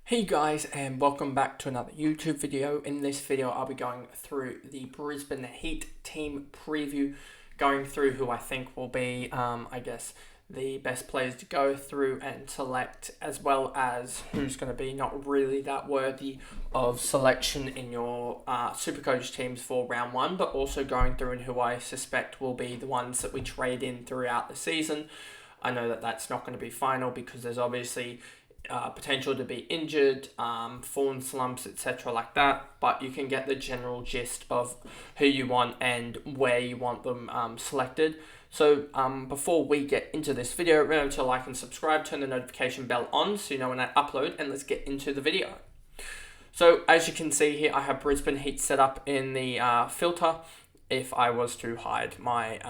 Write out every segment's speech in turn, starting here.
Hey guys, and welcome back to another YouTube video. In this video I'll be going through the Brisbane Heat team preview, going through who I think will be the best players to go through and select, as well as who's going to be not really that worthy of selection in your Supercoach teams for round one, but also going through and who I suspect will be the ones that we trade in throughout the season. I know that that's not going to be final because there's obviously potential to be injured, form slumps, etc. like that, but you can get the general gist of who you want and where you want them selected. So before we get into this video, remember to like and subscribe, turn the notification bell on so you know when I upload, and let's get into the video. So as you can see here, I have Brisbane Heat set up in the filter. If I was to hide my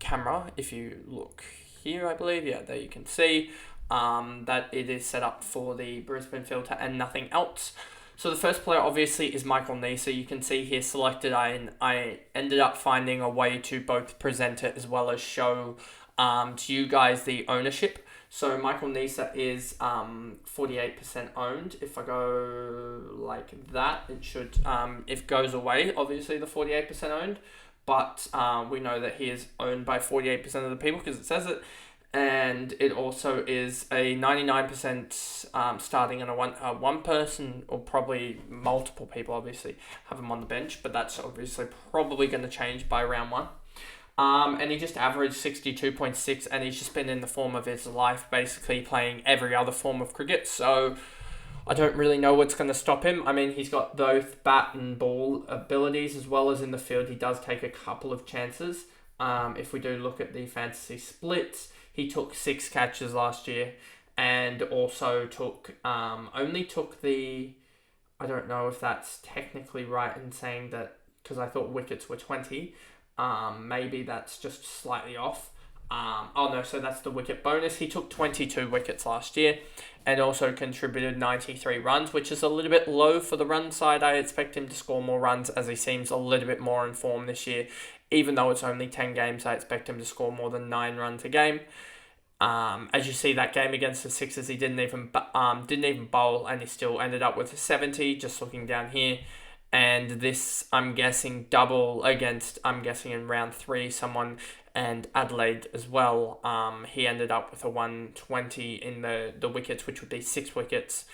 camera, if you look here, I believe, yeah, there you can see that it is set up for the Brisbane filter and nothing else. So the first player obviously is Michael Neser. You can see here selected. I ended up finding a way to both present it as well as show to you guys the ownership. So Michael Neser is 48% owned. If I go like that, it should, it goes away, obviously the 48% owned, but we know that he is owned by 48% of the people because it says it. And it also is a 99% starting in a one person, or probably multiple people obviously have him on the bench, but that's obviously probably going to change by round one. And he just averaged 62.6, and he's just been in the form of his life, basically playing every other form of cricket. So I don't really know what's going to stop him. I mean, he's got both bat and ball abilities, as well as in the field he does take a couple of chances. If we do look at the fantasy splits, he took 6 catches last year, and also only took the, I don't know if that's technically right in saying that, because I thought wickets were 20. Maybe that's just slightly off. So that's the wicket bonus. He took 22 wickets last year and also contributed 93 runs, which is a little bit low for the run side. I expect him to score more runs as he seems a little bit more in form this year. Even though it's only 10 games, I expect him to score more than 9 runs a game. As you see, that game against the Sixers, he didn't even bowl, and he still ended up with a 70, just looking down here. And this, I'm guessing, double against, I'm guessing in round 3, someone, and Adelaide as well. He ended up with a 120 in the wickets, which would be 6 wickets.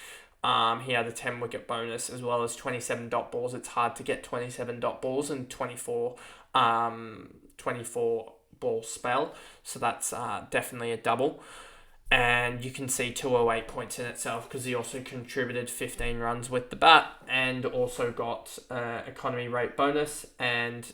He had a 10 wicket bonus as well as 27 dot balls. It's hard to get 27 dot balls and 24 ball spell. So that's definitely a double. And you can see 208 points in itself because he also contributed 15 runs with the bat and also got economy rate bonus and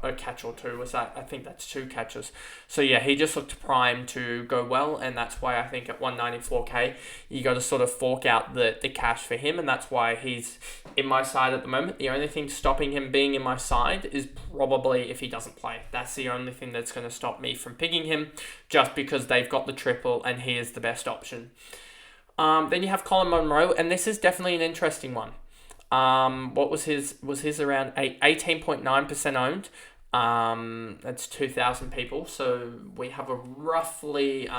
a catch or two. I think that's 2 catches. So yeah, he just looked primed to go well, and that's why I think at 194k you got to sort of fork out the cash for him, and that's why he's in my side at the moment. The only thing stopping him being in my side is probably if he doesn't play. That's the only thing that's going to stop me from picking him, just because they've got the triple and he is the best option. Then you have Colin Munro, and this is definitely an interesting one. What was his? Was his around 18.9% owned? That's 2,000 people. So we have a roughly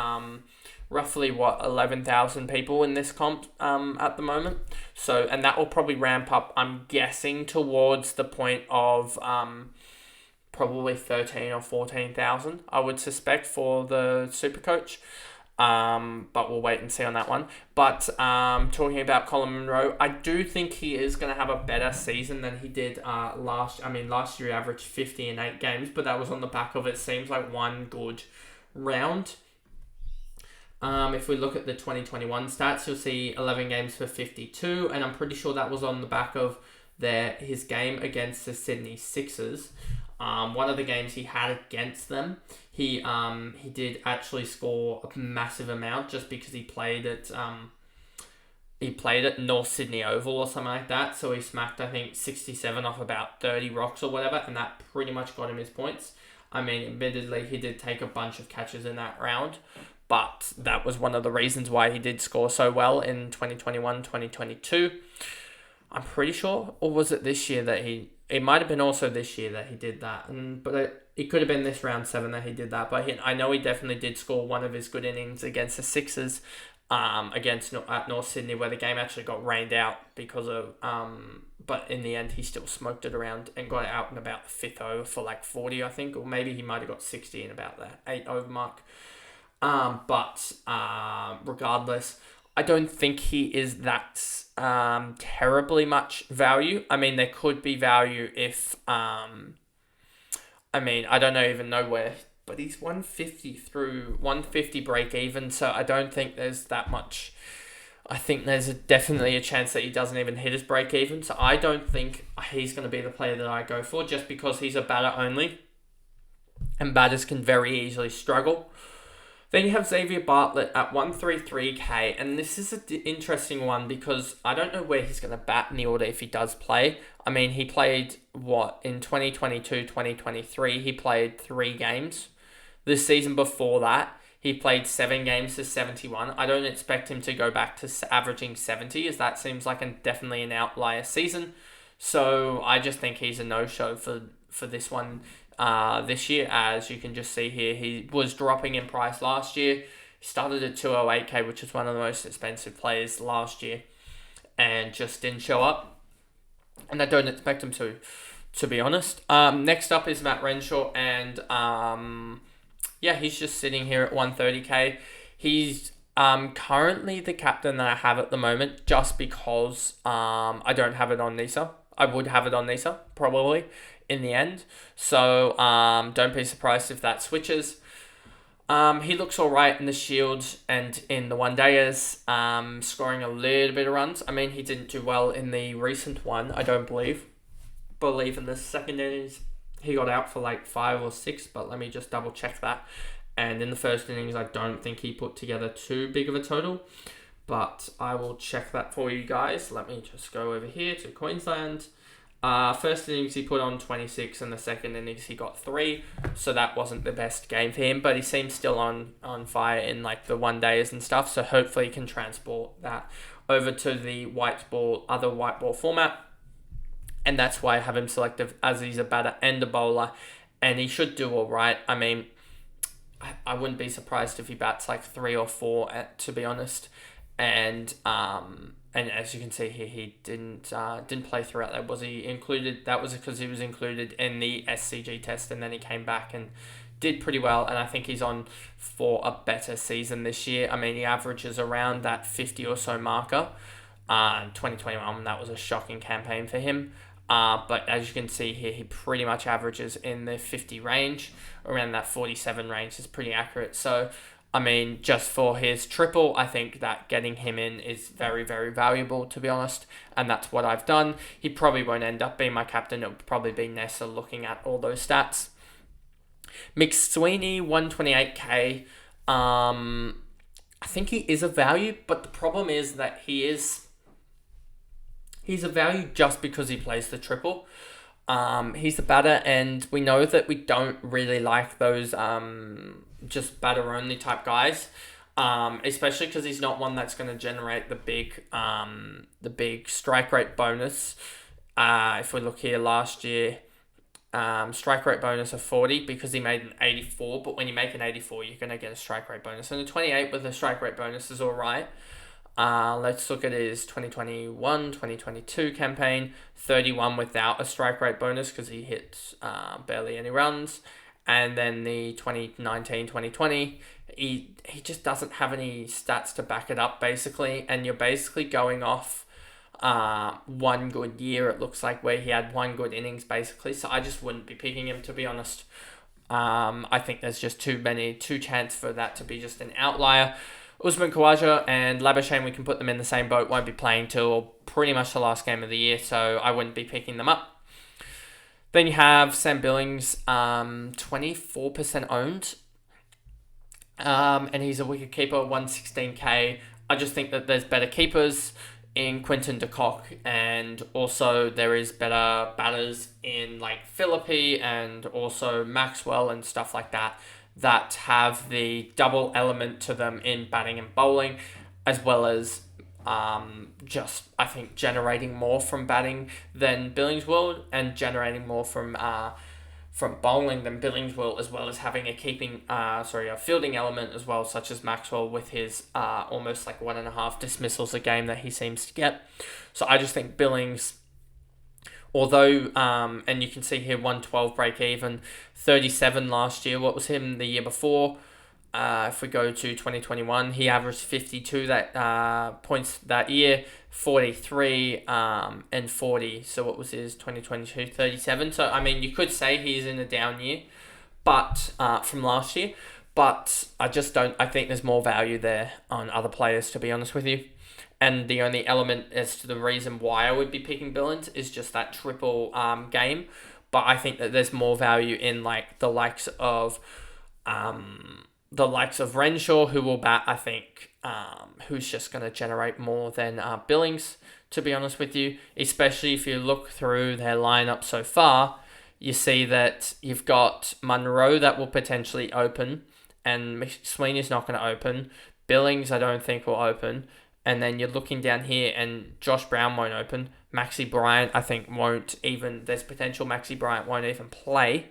11,000 people in this comp at the moment. So, and that will probably ramp up, I'm guessing, towards the point of probably 13 or 14,000, I would suspect, for the Supercoach. But we'll wait and see on that one. But talking about Colin Munro, I do think he is going to have a better season than he did last year he averaged 50 in 8 games, but that was on the back of, it seems like, one good round. If we look at the 2021 stats, you'll see 11 games for 52, and I'm pretty sure that was on the back of his game against the Sydney Sixers. One of the games he had against them, he did actually score a massive amount just because he played at North Sydney Oval or something like that. So he smacked, I think, 67 off about 30 rocks or whatever, and that pretty much got him his points. I mean, admittedly, he did take a bunch of catches in that round, but that was one of the reasons why he did score so well in 2021, 2022. I'm pretty sure, or was it this year that it might have been also this year that he did that, but it could have been this round 7 that he did that. But I know he definitely did score one of his good innings against the Sixers against at North Sydney, where the game actually got rained out because of but in the end he still smoked it around and got out in about the fifth over for like 40, I think, or maybe he might have got 60 in about that 8 over mark. But regardless, I don't think he is that terribly much value. I mean, there could be value if I don't even know where, but he's 150 through 150 break even, so I don't think there's that much. I think there's definitely a chance that he doesn't even hit his break even, so I don't think he's going to be the player that I go for, just because he's a batter only, and batters can very easily struggle. Then you have Xavier Bartlett at 133k, and this is an interesting one because I don't know where he's going to bat in the order if he does play. I mean, he played, in 2022, 2023, he played 3 games. The season before that, he played 7 games to 71. I don't expect him to go back to averaging 70, as that seems like definitely an outlier season. So I just think he's a no-show for this one. This year, as you can just see here, he was dropping in price last year. He started at 208k, which is one of the most expensive players last year, and just didn't show up. And I don't expect him to be honest. Next up is Matt Renshaw, and he's just sitting here at 130k. He's currently the captain that I have at the moment, just because I don't have it on Nisa. I would have it on Nisa, probably, in the end. So don't be surprised if that switches. He looks alright in the Shield and in the one-dayers, scoring a little bit of runs. I mean, he didn't do well in the recent one, I don't believe. In the second innings, he got out for like 5 or 6, but let me just double check that. And in the first innings, I don't think he put together too big of a total, but I will check that for you guys. Let me just go over here to Queensland. First innings he put on 26, and the second innings he got 3, so that wasn't the best game for him, but he seems still on fire in like the one-dayers and stuff, so hopefully he can transport that over to the other white ball format, and that's why I have him selected, as he's a batter and a bowler, and he should do alright. I mean, I wouldn't be surprised if he bats like 3 or 4, to be honest, and as you can see here, he didn't play throughout that. Was he included? That was because he was included in the SCG test, and then he came back and did pretty well, and I think he's on for a better season this year. I mean, he averages around that 50 or so marker. 2021, that was a shocking campaign for him. But as you can see here, he pretty much averages in the 50 range, around that 47 range is pretty accurate. So, I mean, just for his triple, I think that getting him in is very, very valuable, to be honest, and that's what I've done. He probably won't end up being my captain. It'll probably be Nessa looking at all those stats. McSweeney, 128k. I think he is a value, but the problem is that he's a value just because he plays the triple. He's a batter, and we know that we don't really like those just batter only type guys, especially because he's not one that's going to generate the big strike rate bonus. If we look here, last year, strike rate bonus of 40 because he made an 84, but when you make an 84, you're going to get a strike rate bonus, and the 28 with a strike rate bonus is all right. Let's look at his 2021, 2022 campaign. 31 without a strike rate bonus because he hit barely any runs. And then the 2019, 2020, he just doesn't have any stats to back it up, basically. And you're basically going off one good year, it looks like, where he had 1 good innings, basically. So I just wouldn't be picking him, to be honest. I think there's just too chance for that to be just an outlier. Usman Khawaja and Labuschagne, we can put them in the same boat, won't be playing till pretty much the last game of the year, so I wouldn't be picking them up. Then you have Sam Billings, 24% owned, and he's a wicket keeper, 116k. I just think that there's better keepers in Quinton de Kock, and also there is better batters in like Philippi and also Maxwell and stuff like that have the double element to them in batting and bowling, as well as just, I think, generating more from batting than Billings will, and generating more from from bowling than Billings will, as well as having a fielding element as well, such as Maxwell with his almost like 1.5 dismissals a game that he seems to get. So I just think Billings, although, and you can see here 112 break even, 37 last year. What was him the year before? If we go to 2021, he averaged 52 points that year, 43 and 40. So what was his 2022? 37. So I mean, you could say he's in a down year, but from last year. But I just don't. I think there's more value there on other players, to be honest with you. And the only element as to the reason why I would be picking Billings is just that triple game. But I think that there's more value in like the likes of Renshaw, who will bat, I think, who's just going to generate more than Billings, to be honest with you. Especially if you look through their lineup so far, you see that you've got Munro that will potentially open, and McSweeney's not going to open. Billings, I don't think, will open. And then you're looking down here, and Josh Brown won't open. Maxi Bryant, I think, won't even... There's potential Maxi Bryant won't even play.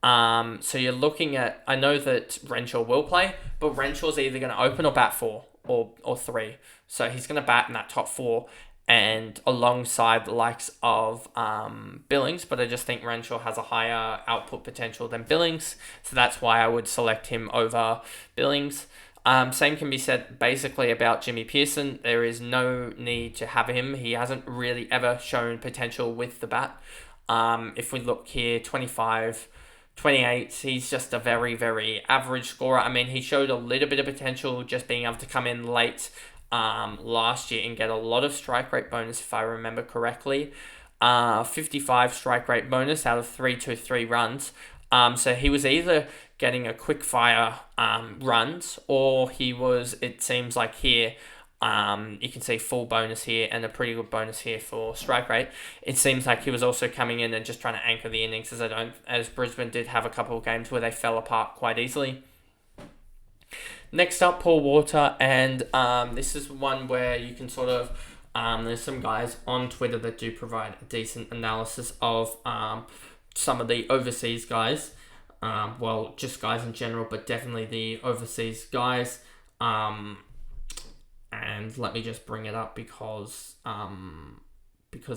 So you're looking at... I know that Renshaw will play, but Renshaw's either going to open or bat 4 or 3. So he's going to bat in that top 4 and alongside the likes of Billings, but I just think Renshaw has a higher output potential than Billings. So that's why I would select him over Billings. Same can be said basically about Jimmy Pearson. There is no need to have him. He hasn't really ever shown potential with the bat. If we look here, 25, 28, he's just a very, very average scorer. I mean, he showed a little bit of potential just being able to come in late last year and get a lot of strike rate bonus, if I remember correctly. 55 strike rate bonus out of 323 runs. So he was either getting a quick fire runs, or he was, it seems like here, you can see full bonus here and a pretty good bonus here for strike rate. It seems like he was also coming in and just trying to anchor the innings, as Brisbane did have a couple of games where they fell apart quite easily. Next up, Paul Walter, and this is one where you can sort of, there's some guys on Twitter that do provide a decent analysis of some of the overseas guys. Well, just guys in general, but definitely the overseas guys. And let me just bring it up because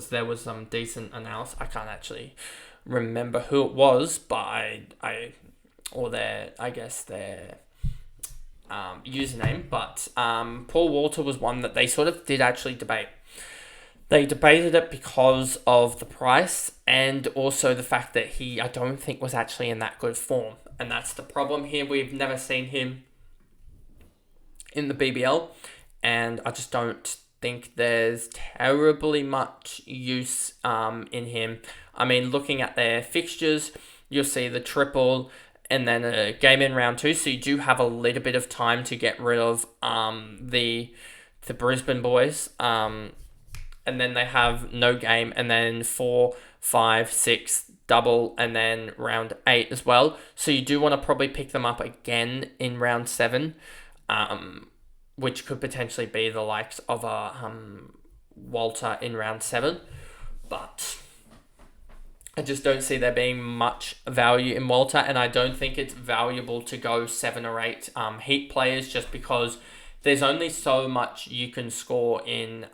there was some decent analysis. I can't actually remember who it was, but their username. But Paul Walter was one that they sort of did actually debate. They debated it because of the price and also the fact that I don't think was actually in that good form. And that's the problem here. We've never seen him in the BBL. And I just don't think there's terribly much use in him. I mean, looking at their fixtures, you'll see the triple and then a game in round 2. So you do have a little bit of time to get rid of the Brisbane boys. And then they have no game, and then 4, 5, 6, double, and then round 8 as well. So you do want to probably pick them up again in round 7, which could potentially be the likes of Walter in round 7. But I just don't see there being much value in Walter, and I don't think it's valuable to go 7 or 8 Heat players just because there's only so much you can score in...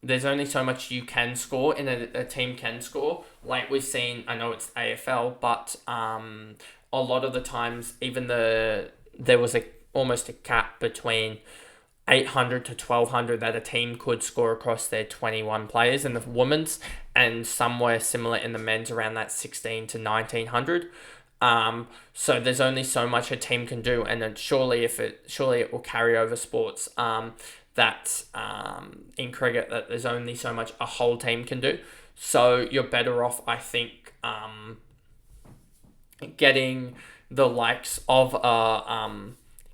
There's only so much you can score and a team can score. Like we've seen, I know it's AFL, but a lot of the times, even there was almost a cap between 800 to 1200 that a team could score across their 21 players in the women's, and somewhere similar in the men's around that 16 to 1900. So there's only so much a team can do, and then surely it will carry over sports. That in cricket that there's only so much a whole team can do. So you're better off, I think, getting the likes of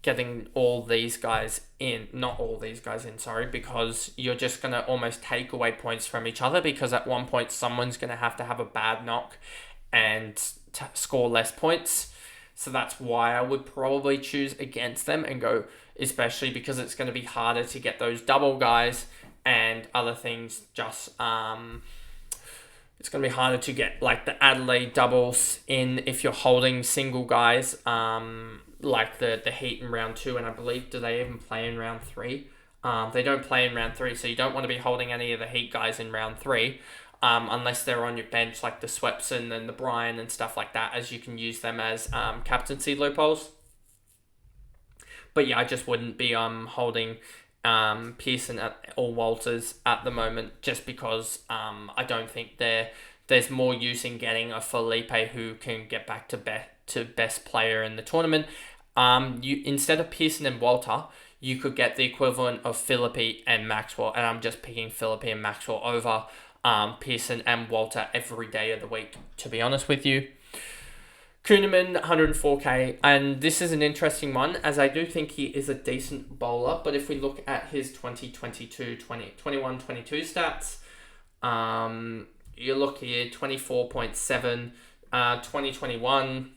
getting all these guys in, not all these guys in, sorry, because you're just going to almost take away points from each other, because at one point someone's going to have a bad knock and score less points. So that's why I would probably choose against them and go, especially because it's going to be harder to get those double guys and other things just it's going to be harder to get like the Adelaide doubles in if you're holding single guys, like the Heat in round 2, and I believe, do they even play in round 3? They don't play in round 3, so you don't want to be holding any of the Heat guys in round 3, unless they're on your bench, like the Swepson and the Bryan and stuff like that, as you can use them as captaincy loopholes. But yeah, I just wouldn't be holding Pearson or Walters at the moment, just because I don't think there's more use in getting a Felipe who can get back to best player in the tournament. You, instead of Pearson and Walter, you could get the equivalent of Philippi and Maxwell, and I'm just picking Philippi and Maxwell over Pearson and Walter every day of the week, to be honest with you. Kuhnemann, 104k, and this is an interesting one, as I do think he is a decent bowler, but if we look at his 2022, 21, 22 stats, you look here, 24.7, 2021,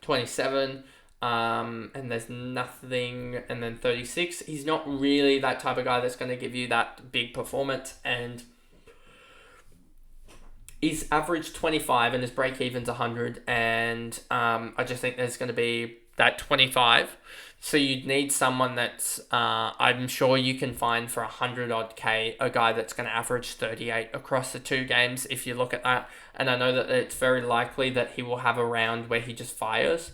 27, and there's nothing, and then 36. He's not really that type of guy that's going to give you that big performance, and he's averaged 25 and his break-even's 100, and I just think there's going to be that 25. So you'd need someone that's, I'm sure you can find for 100-odd K, a guy that's going to average 38 across the 2 games if you look at that. And I know that it's very likely that he will have a round where he just fires.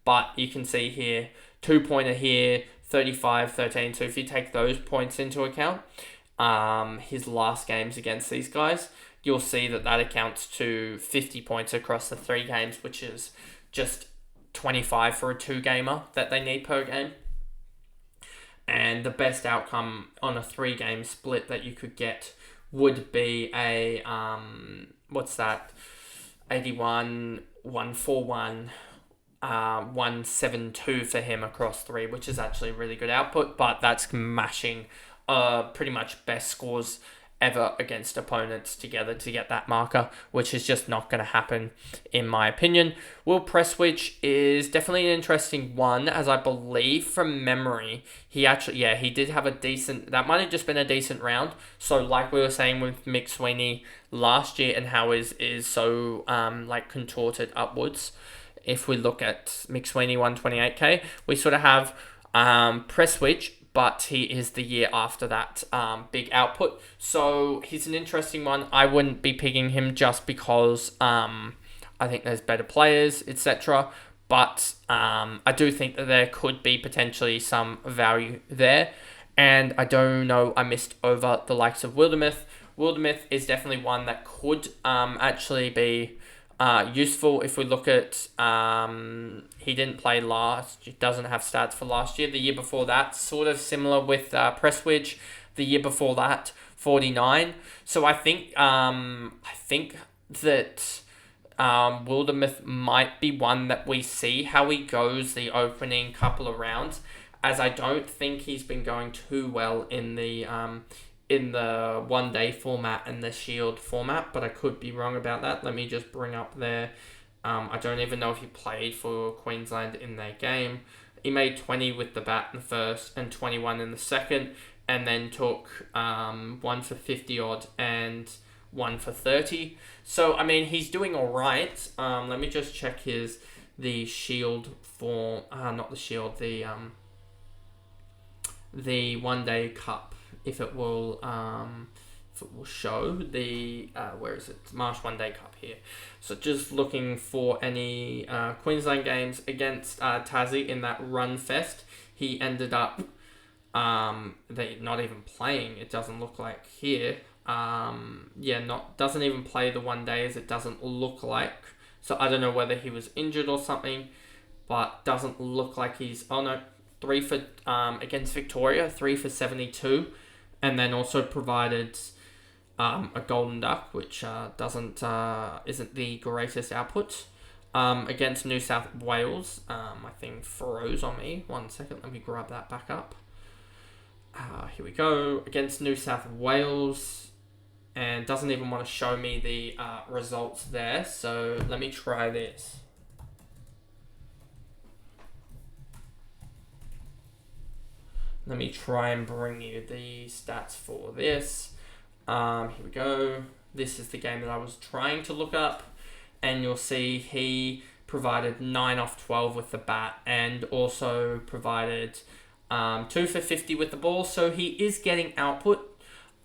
But you can see here, 2-pointer here, 35, 13. So if you take those points into account, his last games against these guys, you'll see that accounts to 50 points across the 3 games, which is just 25 for a 2-gamer that they need per game. And the best outcome on a 3-game split that you could get would be a, 81, 141, 172 for him across 3, which is actually really good output, but that's mashing pretty much best scores ever against opponents together to get that marker, which is just not going to happen in my opinion. Will Prestwich is definitely an interesting one, as I believe from memory he did have a decent, that might have just been a decent round. So like we were saying with Mick Sweeney last year and how is so like contorted upwards, if we look at Mick Sweeney 128k, we sort of have Prestwich, but he is the year after that big output. So he's an interesting one. I wouldn't be picking him just because I think there's better players, etc. But I do think that there could be potentially some value there. And I don't know, I missed over the likes of Wildermuth. Wildermuth is definitely one that could actually be useful. If we look at, he didn't play last, he doesn't have stats for last year. The year before that, sort of similar with Prestwich. The year before that, 49. So I think that Wildermuth might be one that we see how he goes the opening couple of rounds, as I don't think he's been going too well in the one-day format and the Shield format, but I could be wrong about that. Let me just bring up there. I don't even know if he played for Queensland in their game. He made 20 with the bat in the first and 21 in the second, and then took 1 for 50-odd and 1 for 30. So, I mean, he's doing all right. Let me just check the Shield form. Not the Shield, the one-day cup. If it will show the where is it? Marsh One Day Cup here. So just looking for any Queensland games against Tassie in that run fest. He ended up they not even playing. It doesn't look like here. Doesn't even play the one days. It doesn't look like. So I don't know whether he was injured or something, but doesn't look like he's. Oh no, 3 for against Victoria, 3 for 72. And then also provided a golden duck, which isn't the greatest output. Against New South Wales, I think froze on me. 1 second, let me grab that back up. Here we go. Against New South Wales, and doesn't even want to show me the results there. So let me try this. Let me try and bring you the stats for this. Here we go. This is the game that I was trying to look up, and you'll see he provided 9 off 12 with the bat, and also provided 2 for 50 with the ball, so he is getting output.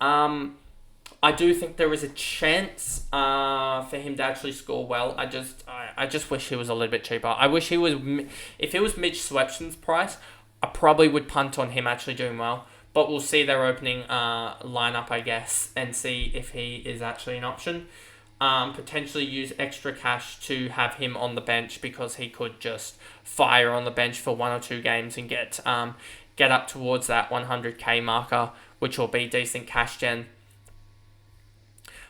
I do think there is a chance for him to actually score well. I just wish he was a little bit cheaper. I wish he was, if it was Mitch Swepson's price, I probably would punt on him actually doing well. But we'll see their opening lineup, I guess, and see if he is actually an option. Potentially use extra cash to have him on the bench, because he could just fire on the bench for 1 or 2 games and get up towards that 100k marker, which will be decent cash gen.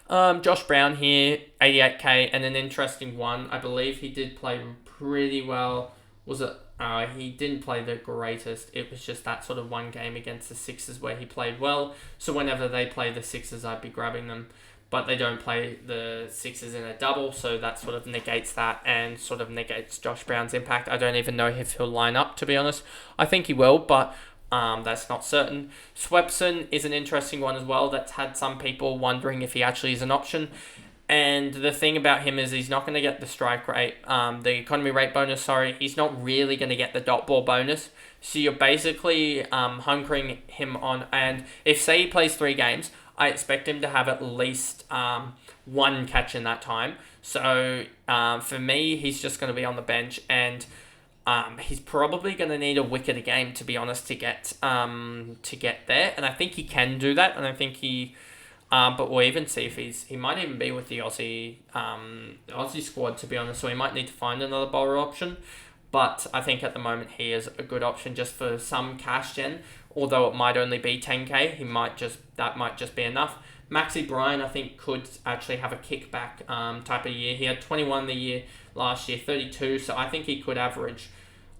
Josh Brown here, 88k, and an interesting one. I believe he did play pretty well. Was it? He didn't play the greatest. It was just that sort of one game against the Sixers where he played well. So whenever they play the Sixers, I'd be grabbing them. But they don't play the Sixers in a double, so that sort of negates that and sort of negates Josh Brown's impact. I don't even know if he'll line up, to be honest. I think he will, but that's not certain. Swepson is an interesting one as well. That's had some people wondering if he actually is an option. And the thing about him is he's not going to get the strike rate, the economy rate bonus, sorry. He's not really going to get the dot ball bonus. So you're basically hunkering him on. And if, say, he plays 3 games, I expect him to have at least 1 catch in that time. So for me, he's just going to be on the bench. And he's probably going to need a wicket a game, to be honest, to get there. And I think he can do that. And I think he... but we'll even see if he might even be with the Aussie squad, to be honest. So he might need to find another bowler option. But I think at the moment he is a good option just for some cash gen. Although it might only be 10k, that might just be enough. Maxi Bryan, I think, could actually have a kickback type of year. He had 21 the year last year, 32. So I think he could average.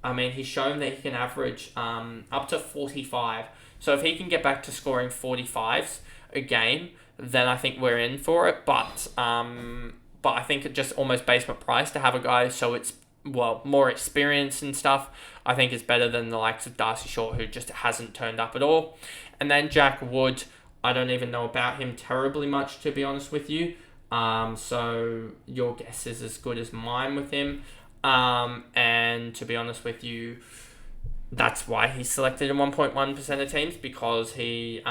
I mean, he's shown that he can average up to 45. So if he can get back to scoring 45s a game, then I think we're in for it. But I think it just almost basement price to have a guy so it's more experience and stuff. I think is better than the likes of Darcy Short, who just hasn't turned up at all. And then Jack Wood, I don't even know about him terribly much, to be honest with you. So your guess is as good as mine with him. And to be honest with you, that's why he's selected in 1.1% of teams, because he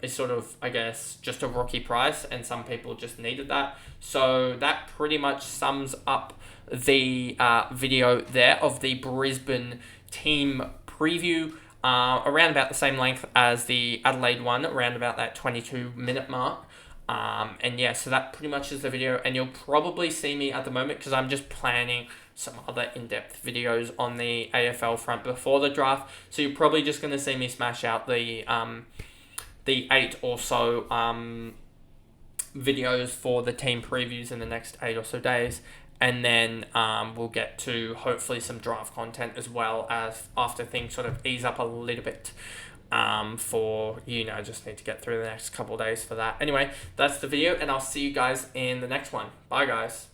is sort of, I guess, just a rookie price, and some people just needed that. So that pretty much sums up the video there of the Brisbane team preview. Around about the same length as the Adelaide one, around about that 22-minute mark. And yeah, so that pretty much is the video, and you'll probably see me at the moment, because I'm just planning some other in-depth videos on the AFL front before the draft. So you're probably just going to see me smash out the 8 or so videos for the team previews in the next 8 or so days. And then we'll get to hopefully some draft content as well, as after things sort of ease up a little bit. Just need to get through the next couple of days for that. Anyway, that's the video, and I'll see you guys in the next one. Bye, guys.